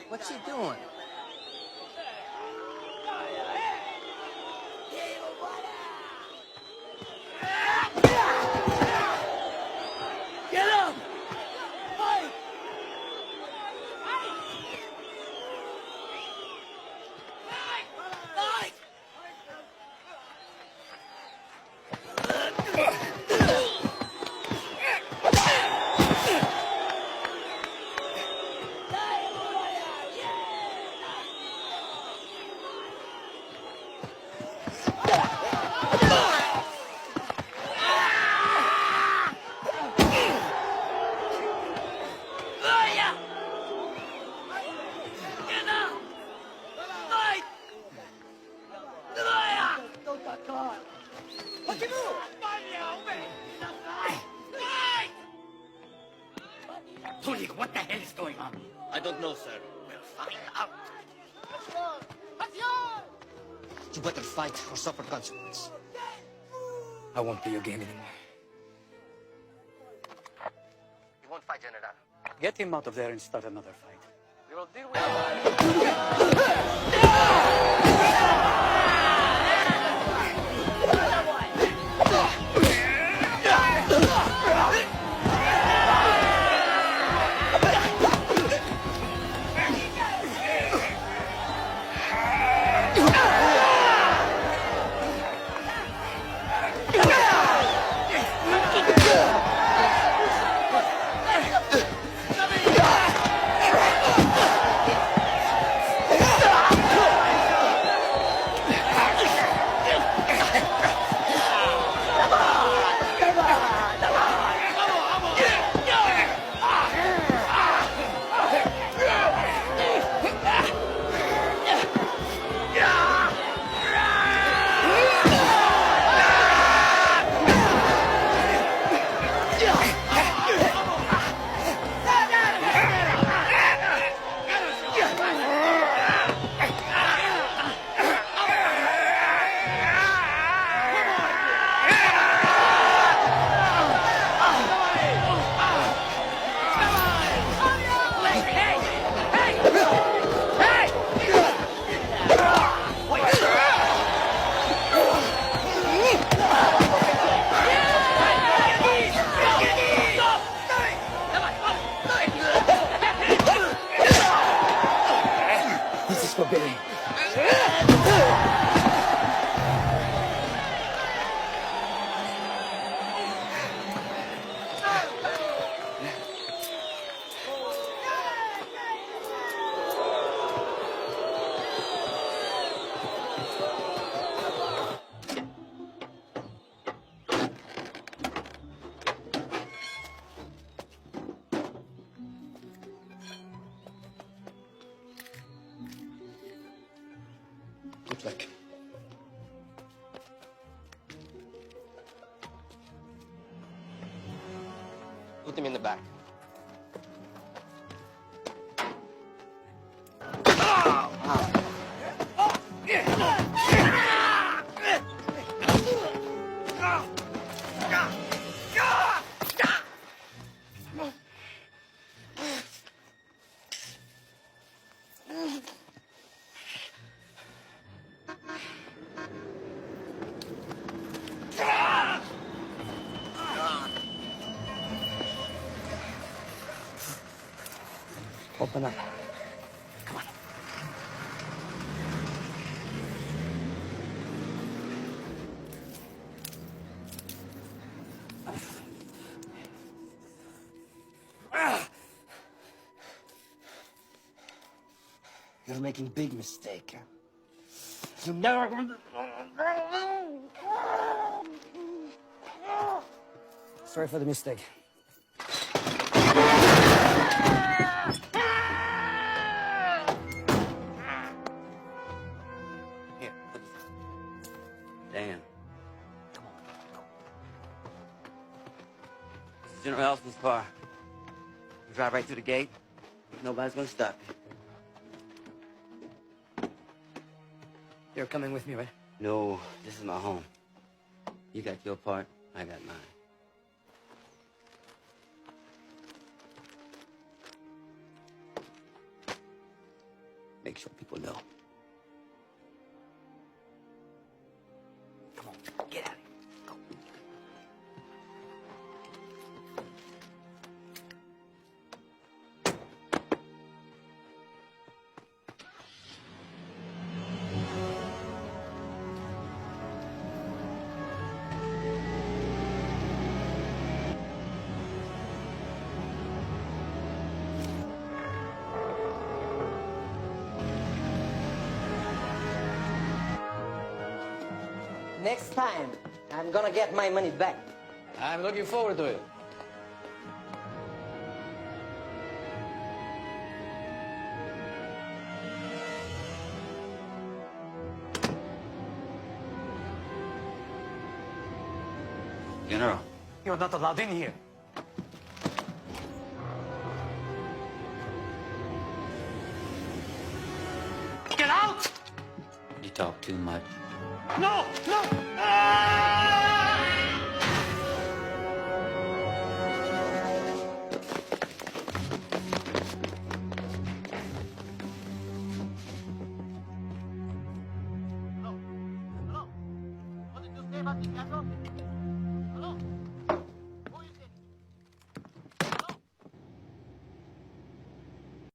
What's he doing? Get up! Fight! Fight! Tully, what the hell is going on? I don't know, sir. We'll find out. You better fight or suffer consequence. I won't play your game anymore. You won't fight, General. Get him out of there and start another fight. We will deal with This is forbidden. good luck. Put him in the back. Open up. Come on. You're making big mistake. You never... Sorry for the mistake. Here, put this. Dan. Come on, go. This is General Elston's car. You drive right through the gate. Nobody's gonna stop you. You're coming with me, right? No, this is my home. You got your part, I got mine. Make sure people know. Come on, get out of here. Go. Next time, I'm gonna get my money back. I'm looking forward to it. General. You're not allowed in here. Get out! You talk too much. No! No! Hello? What did you say about the castle?